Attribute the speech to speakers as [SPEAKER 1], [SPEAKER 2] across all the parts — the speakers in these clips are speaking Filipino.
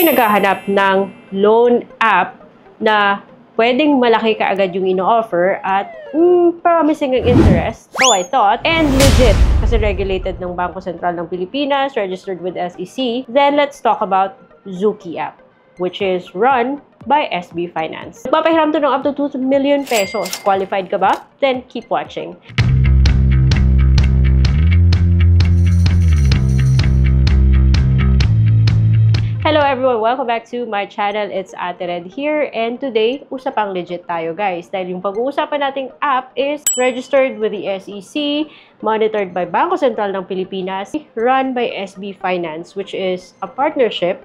[SPEAKER 1] kayo naghahanap ng loan app na pwedeng malaki ka agad yung ino-offer at promising ang interest, so I thought, and legit kasi regulated ng Bangko Sentral ng Pilipinas, registered with SEC, then let's talk about Zuki app, which is run by SB Finance. Magpapahiram to ng up to 2 million pesos. Qualified ka ba? Then keep watching. Hello everyone! Welcome back to my channel. It's Ate Red here, and today, usapang legit tayo guys. Dahil yung pag-uusapan nating app is registered with the SEC, monitored by Bangko Sentral ng Pilipinas, run by SB Finance, which is a partnership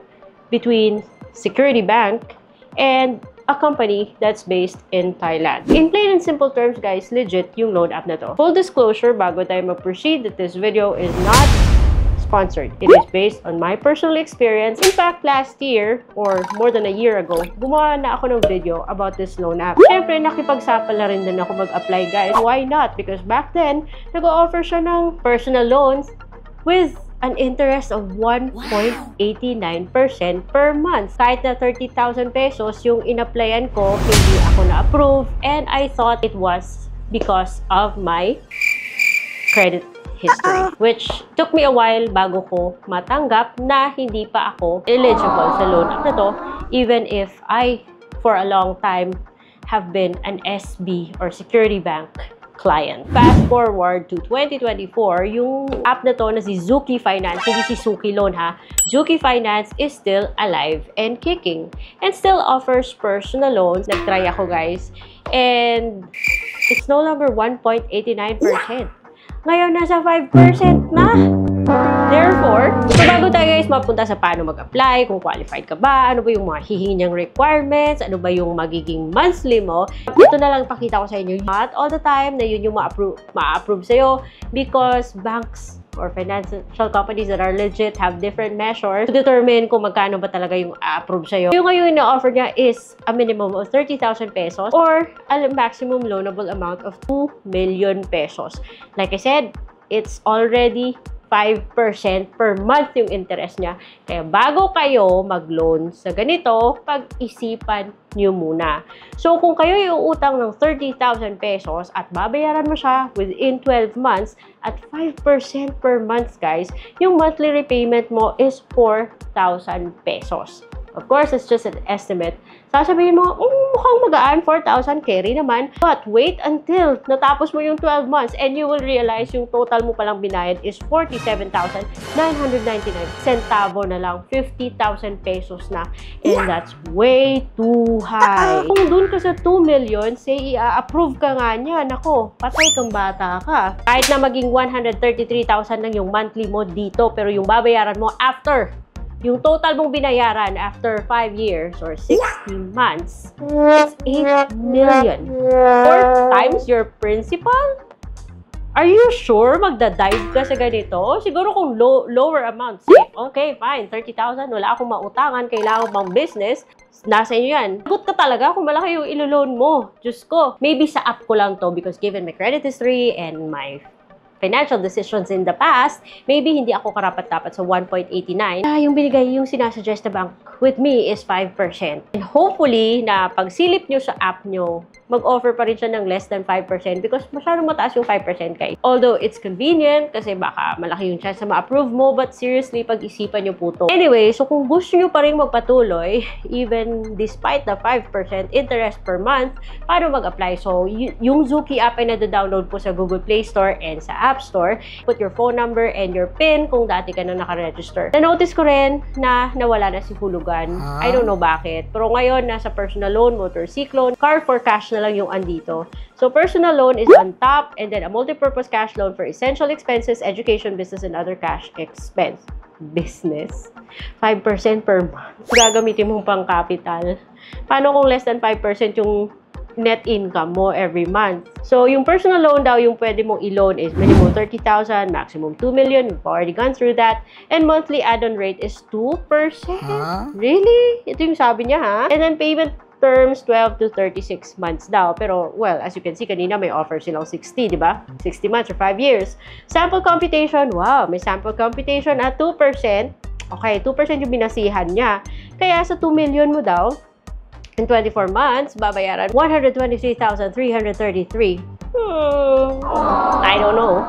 [SPEAKER 1] between Security Bank and a company that's based in Thailand. In plain and simple terms guys, legit yung loan app na to. Full disclosure, bago tayo mag-proceed, that this video is not sponsored. It is based on my personal experience. In fact, last year, or more than a year ago, gumawa na ako ng video about this loan app. Siyempre, nakipagsapal na rin din ako mag-apply guys. Why not? Because back then, nag-o-offer siya ng personal loans with an interest of 1.89% per month. Kahit na 30,000 pesos yung in-applyan ko, hindi ako na-approve, and I thought it was because of my credit history, which took me a while bago ko matanggap na hindi pa ako eligible sa loan app na to, even if I, for a long time, have been an SB or Security Bank client. Fast forward to 2024, yung app na to na si Zuki Finance, hindi si Suki Loan ha, Zuki Finance is still alive and kicking and still offers personal loans. Nag-try ako guys, and it's no longer 1.89%. Ngayon, nasa 5% na. Therefore, so bago tayo guys mapunta sa paano mag-apply, kung qualified ka ba, ano ba yung mga hihinging requirements, ano ba yung magiging monthly mo, ito na lang pakita ko sa inyo. Not all the time na yun yung ma-approve sa'yo, because banks or financial companies that are legit have different measures to determine kung magkano ba talaga yung approve sa'yo. Yung ngayon na-offer niya is a minimum of 30,000 pesos or a maximum loanable amount of 2 million pesos. Like I said, it's already 5% per month yung interest niya. Kaya bago kayo mag-loan sa ganito, pag-isipan nyo muna. So, kung kayo iuutang ng 30,000 pesos at babayaran mo siya within 12 months at 5% per month, guys, yung monthly repayment mo is 4,000 pesos. Of course, it's just an estimate. Sasabihin mo, mukhang magaan, 4,000 carry naman. But wait until natapos mo yung 12 months and you will realize yung total mo palang binayad is 47,999 centavo na lang, 50,000 pesos na. And that's way too high. Kung dun ka sa 2 million, say i-approve ka nga niya, nako, patay kang bata ka. Kahit na maging 133,000 lang yung monthly mo dito, pero yung babayaran mo after yung total mong binayaran after 5 years or 60 months, it's 8 million. 4 times your principal? Are you sure magda-dive ka sa ganito? Siguro kung lower amounts, okay, fine, 30,000, wala akong mautangan, kailangan bang business, nasa inyo yan. Sagot ka talaga kung malaki yung ilo-loan mo. Diyos ko, maybe sa app ko lang to because given my credit history and my financial decisions in the past, maybe hindi ako karapat-dapat sa 1.89. Yung sinasuggest na bank with me is 5%. And hopefully, na pagsilip nyo sa app nyo, mag-offer pa rin siya ng less than 5% because masyadong mataas yung 5% guys. Although, it's convenient kasi baka malaki yung chance na ma-approve mo, but seriously, pag-isipan nyo po to. Anyway, so kung gusto nyo pa rin magpatuloy, even despite the 5% interest per month, paano mag-apply? So, yung Zuki app ay nada-download po sa Google Play Store and sa App Store. Put your phone number and your PIN kung dati ka na nakaregister. Na-notice ko rin na nawala na si hulugan. I don't know bakit. Pero ngayon, nasa personal loan, motor loan, car for cash na lang yung andito. So, personal loan is on top, and then a multi-purpose cash loan for essential expenses, education, business, and other cash expense. Business? 5% per month. Gagamitin mong pang capital. Paano kung less than 5% yung net income mo every month? So, yung personal loan daw, yung pwede mong i-loan is minimum 30,000, maximum 2 million. We've already gone through that. And monthly add-on rate is 2%. Really? Ito yung sabi niya, ha? And then payment terms 12 to 36 months daw. Pero, well, as you can see, kanina may offer silang 60, di ba? 60 months or 5 years. Sample computation, wow, may sample computation at 2%. Okay, 2% yung binasihan niya. Kaya sa 2 million mo daw, in 24 months, babayaran 123,333. I don't know.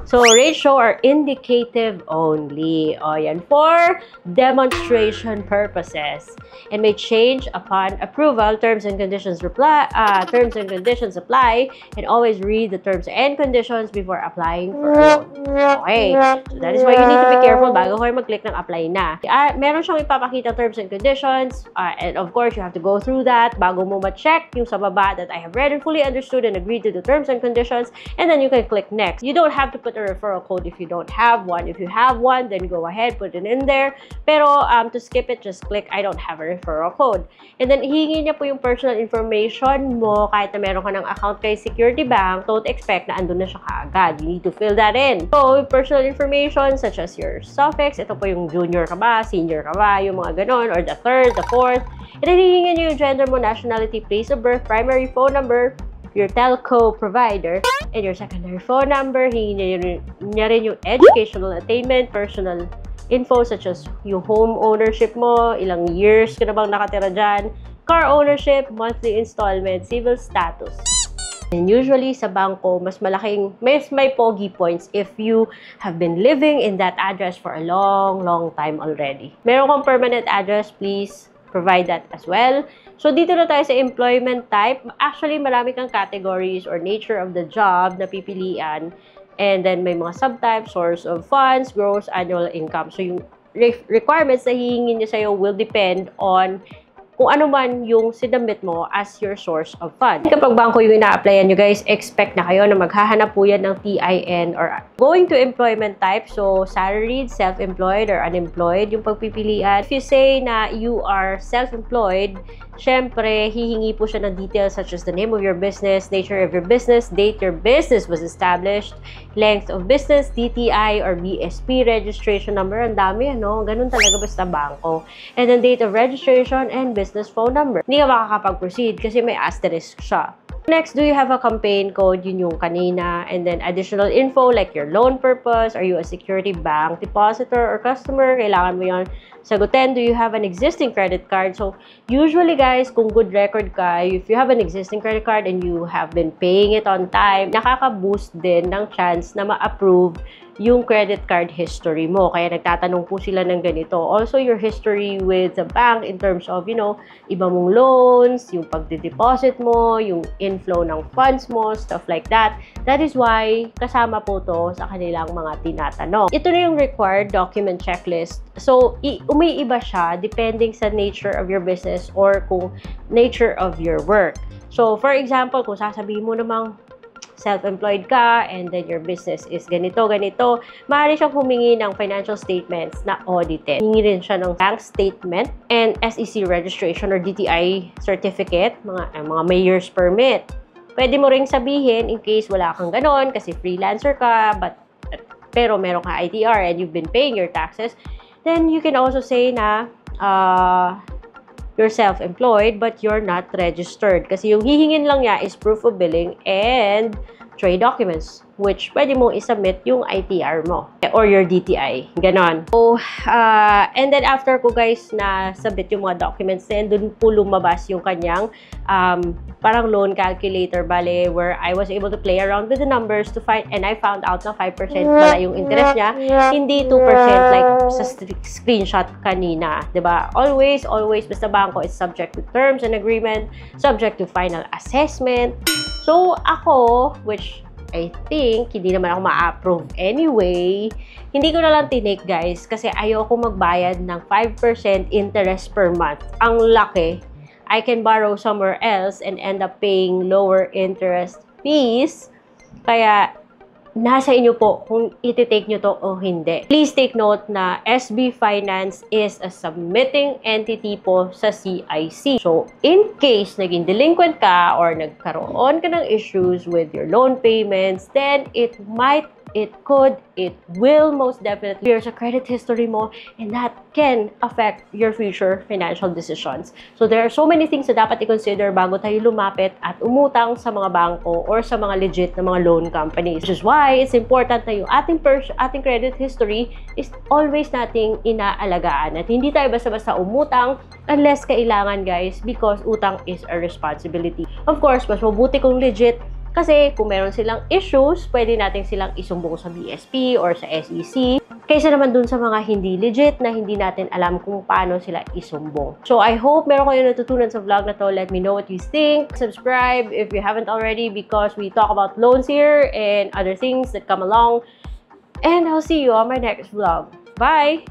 [SPEAKER 1] So, ratio are indicative only. O, yan, for demonstration purposes. And may change upon approval. Terms and conditions apply. And always read the terms and conditions before applying for a loan. Okay. So, that is why you need to be careful bago kayo mag-click ng apply na. Meron siyang ipapakita terms and conditions. And of course, you have to go through that bago mo ma-check yung sa baba that I have read and fully understood and agreed to the terms and conditions. And then you can click next. You don't have to put a referral code if you don't have one. If you have one, then go ahead, put it in there. Pero to skip it, just click I don't have a referral code. And then hihingi niya po yung personal information mo kahit na meron ka ng account kay Security Bank, don't expect na andun na siya kaagad. You need to fill that in. So, personal information such as your suffix, ito po yung junior ka ba, senior ka ba, yung mga ganon, or the third, the fourth. And then hihingi niyo yung gender mo, nationality, place of birth, primary phone number, your telco provider, and your secondary phone number. Hihingi niya rin yung educational attainment, personal info such as yung home ownership mo, ilang years ka na bang nakatira dyan, car ownership, monthly installment, civil status. And usually sa bangko, mas may pogi points if you have been living in that address for a long time already. Meron kang permanent address, please provide that as well. So, dito na tayo sa employment type. Actually, marami kang categories or nature of the job na pipilian. And then, may mga subtypes, source of funds, gross annual income. So, yung requirements na hihingin niya sa'yo will depend on kung ano man yung sinubmit mo as your source of funds. Kapag bangko yung ina-applyan nyo guys, expect na kayo na maghahanap po yan ng TIN or going to employment type. So, salaried, self-employed, or unemployed yung pagpipilian. If you say na you are self-employed, syempre, hihingi po siya ng details such as the name of your business, nature of your business, date your business was established, length of business, DTI or BSP registration number. Ang dami, ano? Ganun talaga basta bangko. And then date of registration and business phone number. Hindi ka makakapag-proceed kasi may asterisk siya. Next, do you have a campaign code? Yun yung kanina. And then additional info like your loan purpose. Are you a security bank depositor or customer? Kailangan mo yun sagutin. Do you have an existing credit card? So, usually guys, kung good record ka, if you have an existing credit card and you have been paying it on time, nakaka-boost din ng chance na ma-approve yung credit card history mo. Kaya nagtatanong po sila ng ganito. Also, your history with the bank in terms of, you know, iba mong loans, yung pagde-deposit mo, yung inflow ng funds mo, stuff like that. That is why kasama po to sa kanilang mga tinatanong. Ito na yung required document checklist. So, umiiba siya depending sa nature of your business or kung nature of your work. So, for example, kung sasabihin mo namang self-employed ka and then your business is ganito, maaari siyang humingi ng financial statements na audited. Hingi rin siya ng bank statement and SEC registration or DTI certificate, mga mayor's permit. Pwede mo ring sabihin in case wala kang ganon kasi freelancer ka, pero meron ka ITR and you've been paying your taxes, then you can also say na you're self-employed but you're not registered. Kasi yung hihingin lang niya is proof of billing and trade documents, which pwede mong isubmit yung ITR mo or your DTI. Ganon. So, and then after ko guys na submit yung mga documents, then dun po lumabas yung kanyang parang loan calculator, bale, where I was able to play around with the numbers to find, and I found out na 5% pala yung interest niya, hindi 2% like sa screenshot kanina. Diba? Always, basta bangko is subject to terms and agreement, subject to final assessment. So, ako, which I think, hindi naman ako ma-approve anyway, hindi ko na lang tinake guys, kasi ayoko magbayad ng 5% interest per month. Ang laki. I can borrow somewhere else and end up paying lower interest fees. Kaya, nasa inyo po kung iti-take nyo to o hindi. Please take note na SB Finance is a submitting entity po sa CIC. So, in case naging delinquent ka or nagkaroon ka ng issues with your loan payments, then it might it could, it will most definitely clear sa credit history mo, and that can affect your future financial decisions. So there are so many things na dapat i-consider bago tayo lumapit at umutang sa mga bangko or sa mga legit na mga loan companies. Which is why it's important na yung ating credit history is always nating inaalagaan. At hindi tayo basta-basta umutang unless kailangan, guys, because utang is a responsibility. Of course, mas mabuti kung legit. Kasi kung meron silang issues, pwede natin silang isumbong sa BSP or sa SEC. Kaysa naman dun sa mga hindi legit na hindi natin alam kung paano sila isumbong. So I hope meron kayo natutunan sa vlog na to. Let me know what you think. Subscribe if you haven't already because we talk about loans here and other things that come along. And I'll see you on my next vlog. Bye!